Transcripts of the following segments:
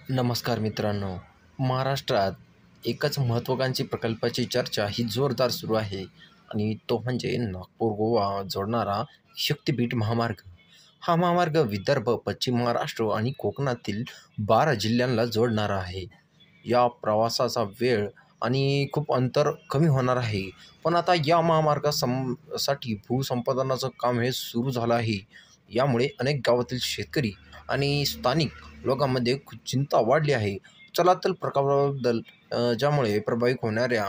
नमस्कार मित्रांनो. महाराष्ट्रात एकच महत्त्वाकांक्षी प्रकल्पाची चर्चा ही जोरदार सुरू आहे आणि तो म्हणजे नागपूर गोवा जोडणारा शक्तिपीठ महामार्ग. हा महामार्ग विदर्भ, पश्चिम महाराष्ट्र आणि कोकणातील 12 जिल्ह्यांना जोडणारा आहे. या प्रवासाचा वेळ आणि खूप अंतर कमी होणार आहे. पण आता या साठी भूसंपादनाचं काम हे सुरू झालं आहे. यामुळे अनेक गावातील शेतकरी आणि स्थानिक लोकांमध्ये खूप चिंता वाढली आहे. चला तर प्रकल्पाबद्दल ज्यामुळे प्रभावित होणाऱ्या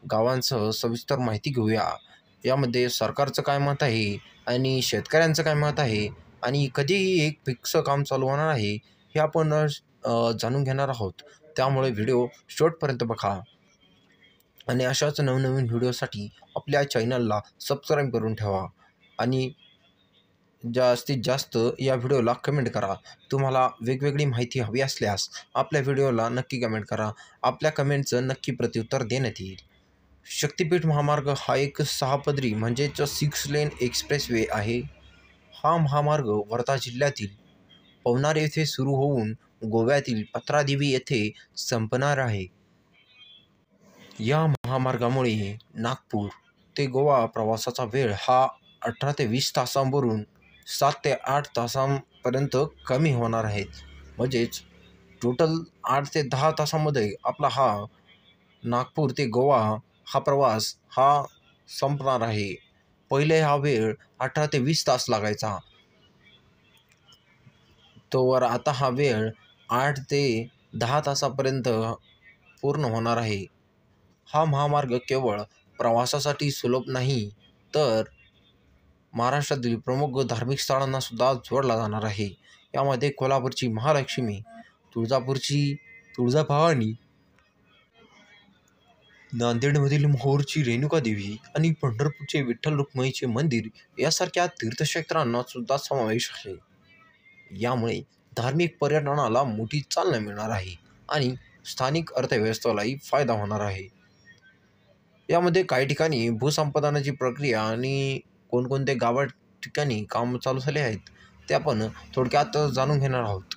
गावांसह सविस्तर माहिती घेऊया. यामध्ये सरकारचं काय मत आहे आणि शेतकऱ्यांचं काय मत आहे आणि कधी एक फिक्स काम चालू होणार आहे हे आपण जाणून घेणार आहोत. त्यामुळे व्हिडिओ शेवटपर्यंत बघा आणि अशाच नवनवीन व्हिडिओसाठी आपल्या चॅनलला सबस्क्राईब करून ठेवा आणि जास्तीत जास्त या व्हिडिओला कमेंट करा. तुम्हाला वेगवेगळी माहिती हवी असल्यास आपल्या व्हिडिओला नक्की कमेंट करा. आपल्या कमेंटचं नक्की प्रत्युत्तर देण्यात येईल. शक्तिपीठ महामार्ग हा एक 6 पदरी म्हणजेच 6 लेन एक्सप्रेसवे आहे. हा महामार्ग वर्धा जिल्ह्यातील पवनार येथे सुरू होऊन गोव्यातील पत्रादेवी येथे संपणार आहे. या महामार्गामुळे नागपूर ते गोवा प्रवासाचा वेळ हा 18 ते 20 तासांवरून 7 ते 8 तासांपर्यंत कमी होणार आहे. म्हणजेच टोटल 8 ते 10 तासांमध्ये आपला हा नागपूर ते गोवा हा प्रवास हा संपणार आहे. पहिले हा वेळ 18 ते 20 तास लागायचा. तोवर आता हा वेळ 8 ते 10 तासापर्यंत पूर्ण होणार आहे. हा महामार्ग केवळ प्रवासासाठी सुलभ नाही, तर महाराष्ट्रातील प्रमुख धार्मिक स्थळांना सुद्धा जोडला जाणार आहे. यामध्ये कोल्हापूरची महालक्ष्मी, तुळजापूरची तुळजाभवानी, नांदेडमधील मोहोरची रेणुकादेवी आणि पंढरपूरचे विठ्ठल रुक्मिणीचे मंदिर यासारख्या तीर्थक्षेत्रांना सुद्धा समावेश आहे. यामुळे धार्मिक पर्यटनाला मोठी चालना मिळणार आहे आणि स्थानिक अर्थव्यवस्थेलाही फायदा होणार आहे. यामध्ये काही ठिकाणी भूसंपादनाची प्रक्रिया आणि कोणकोणत्या गावा ठिकाणी काम चालू झाले आहेत ते आपण थोडक्यात जाणून घेणार आहोत.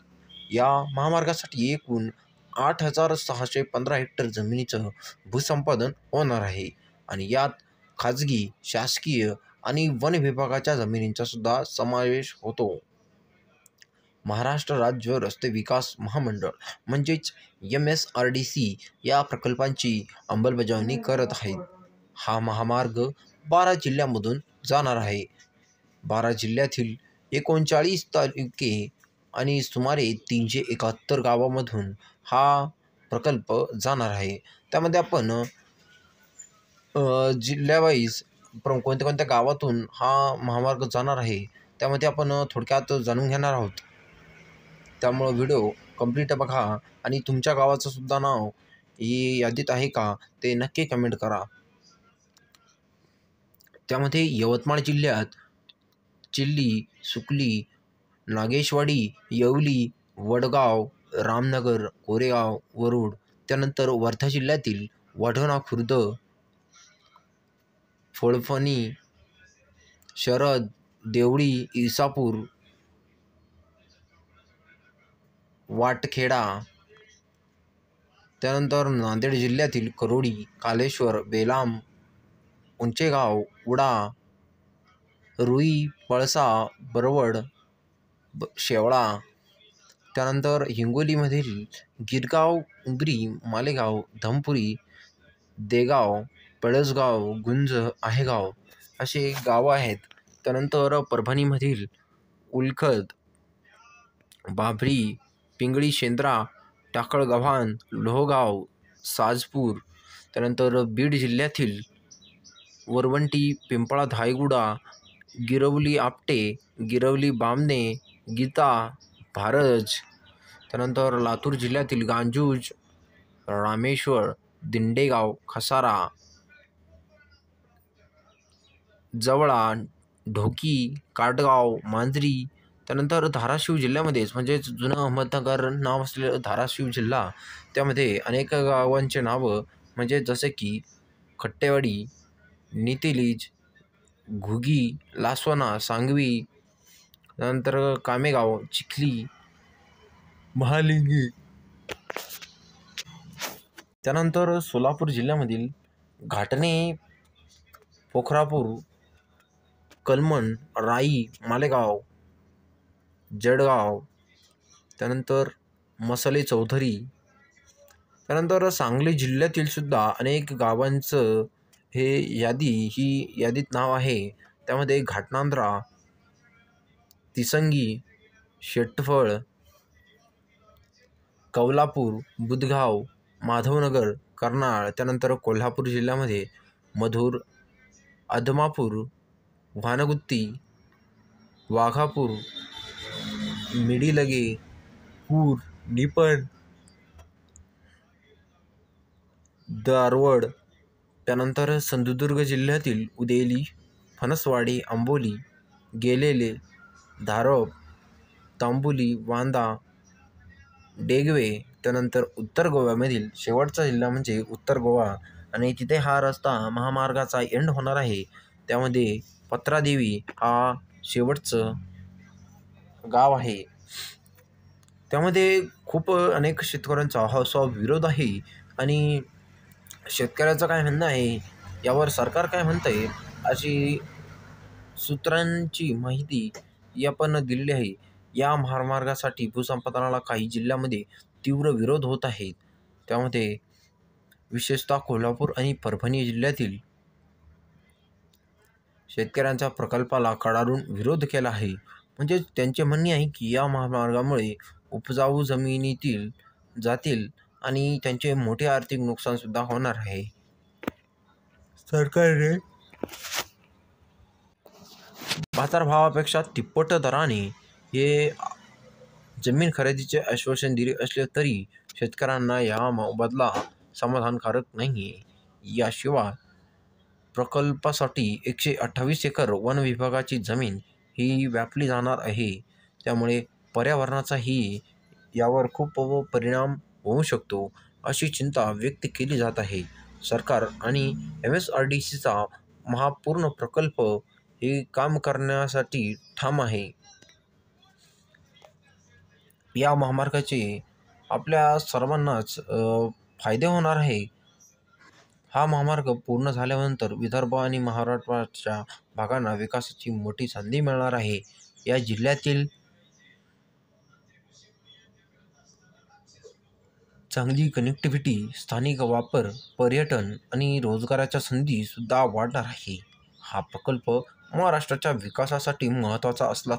या महामार्गासाठी एकूण 8,615 हेक्टर जमिनीचं भूसंपादन होणार आहे आणि यात खाजगी, शासकीय आणि वन विभागाच्या जमिनींचा सुद्धा समावेश होतो. महाराष्ट्र राज्य रस्ते विकास महामंडळ म्हणजेच MSRDC या प्रकल्पांची अंमलबजावणी करत आहेत. हा महामार्ग 12 जिल्ह्यांमधून जाणार आहे. 12 जिल्ह्यातील 39 तालुके आणि सुमारे 371 गावांमधून हा प्रकल्प जाणार आहे. त्यामध्ये आपण जिल्ह्यावाईज कोणत्या कोणत्या गावातून हा महामार्ग जाणार आहे त्यामध्ये आपण थोडक्यात जाणून घेणार आहोत. त्यामुळं व्हिडिओ कंप्लीट बघा आणि तुमच्या गावाचं सुद्धा नाव ही यादीत आहे का ते नक्की कमेंट करा. त्यामध्ये यवतमाळ जिल्ह्यात चिल्ली, सुकली, नागेशवाडी, येवली, वडगाव, रामनगर, कोरेगाव, वरुड, त्यानंतर वर्धा जिल्ह्यातील वाढोणा खुर्द, फळफणी, शरद, देवळी, इसापूर, वाटखेडा, त्यानंतर नांदेड जिल्ह्यातील करोडी, कालेश्वर, बेलाम, उंचेगाव, उडा, रुई, पळसा, बरवड, शेवळा, त्यानंतर हिंगोलीमधील गिरगाव, उंबरी, मालेगाव, धमपुरी, देगाव, पळसगाव, गुंज, आहेगाव असे गावं आहेत. त्यानंतर परभणीमधील उलखद, बाभळी, पिंगळी, शेंद्रा, टाकळगव्हाण, लोहगाव, साजपूर, त्यानंतर बीड जिल्ह्यातील वरवंटी, पिंपळा, धायगुडा, गिरवली आपटे, गिरवली बामणे, गीता, भारज, त्यानंतर लातूर जिल्ह्यातील गांजूज, रामेश्वर, दिंडेगाव, खसारा, जवळा, ढोकी, काटगाव, मांजरी, त्यानंतर धाराशिव जिल्ह्यामध्येच म्हणजेच जुनं अहमदनगर नाव असलेलं धाराशिव जिल्हा त्यामध्ये अनेक गावांचे नावं म्हणजे जसे की खट्टेवाडी, नितेलीज, घुगी, लासवना, सांगवी, त्यानंतर कामेगाव, चिखली, महालिंगी, त्यानंतर सोलापूर जिल्ह्यामधील घाटणे, पोखरापूर, कलमण, राई, मालेगाव, जळगाव, त्यानंतर मसले चौधरी, त्यानंतर सांगली जिल्ह्यातील सुद्धा अनेक गावांचं ही यादीत नाव आहे. त्यामध्ये घाटनांद्रा, तिसंगी, शेटफळ, कौलापूर, बुधगाव, माधवनगर, कर्नाळ, त्यानंतर कोल्हापूर जिल्ह्यामध्ये मधुर, अदमापूर, वानगुत्ती, वाघापूर, मिडीलगे, पूर, निपण, दारवड, त्यानंतर सिंधुदुर्ग जिल्ह्यातील उदेली, फणसवाडी, आंबोली, गेलेले, धारप, तांबुली, वांदा, डेगवे, त्यानंतर उत्तर गोव्यामधील शेवटचा जिल्हा म्हणजे उत्तर गोवा आणि तिथे हा रस्ता महामार्गाचा एंड होणार आहे. त्यामध्ये पत्रादेवी हा शेवटचं गाव आहे. त्यामध्ये खूप अनेक शेतकऱ्यांचा हा विरोध आहे आणि शेतकऱ्याचं काय म्हणणं आहे यावर सरकार काय म्हणतंय अशी सूत्रांची माहिती आपण दिलेली आहे. या महामार्गासाठी भूसंपादनाला काही जिल्ह्यामध्ये तीव्र विरोध होत आहे. त्यामध्ये विशेषतः कोल्हापूर आणि परभणी जिल्ह्यातील शेतकऱ्यांच्या प्रकल्पाला कडाडून विरोध केला आहे. म्हणजे त्यांचे म्हणणे आहे की या महामार्गामुळे उपजाऊ जमिनीतील जातील आणि त्यांचे मोठे आर्थिक नुकसानसुद्धा होणार आहे. सरकारने बाजारभावापेक्षा तिप्पट दराने हे जमीन खरेदीचे आश्वासन दिले असले तरी शेतकऱ्यांना या मोबदला समाधानकारक नाही आहे. याशिवाय प्रकल्पासाठी 128 एकर वन विभागाची जमीन ही व्यापली जाणार आहे. त्यामुळे पर्यावरणाचाही यावर खूप परिणाम होऊ शकतो अशी चिंता व्यक्त केली जात आहे. सरकार आणि MSRDCचा महापूर्ण प्रकल्प हे काम करण्यासाठी ठाम आहे. या महामार्गाचे आपल्या सर्वांनाच फायदे होणार आहे. हा महामार्ग पूर्ण झाल्यानंतर विदर्भ आणि महाराष्ट्राच्या भागांना विकासाची मोठी संधी मिळणार आहे. या जिल्ह्यातील चांगली कनेक्टिव्हिटी, स्थानिक वापर, पर्यटन आणि रोजगाराच्या संधी सुद्धा वाढणार आहे. हा प्रकल्प महाराष्ट्राच्या विकासासाठी महत्त्वाचा असला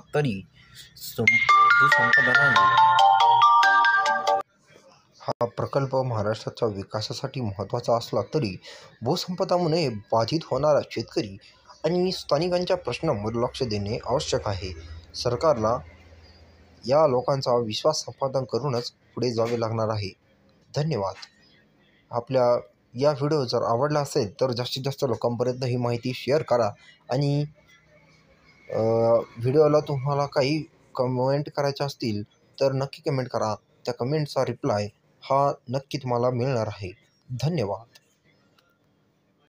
तरी भूसंपादनामुळे बाधित होणारा शेतकरी आणि स्थानिकांच्या प्रश्नांवर लक्ष देणे आवश्यक आहे. सरकारला या लोकांचा विश्वास संपादन करूनच पुढे जावे लागणार आहे. धन्यवाद. आपल्या या व्हिडिओ जर आवडला असेल तर जास्तीत जास्त लोकांपर्यंत ही माहिती शेअर करा आणि व्हिडिओला तुम्हाला काही कमेंट करायच्या असतील तर नक्की कमेंट करा. त्या कमेंटचा रिप्लाय हा नक्की तुम्हाला मिळणार आहे. धन्यवाद.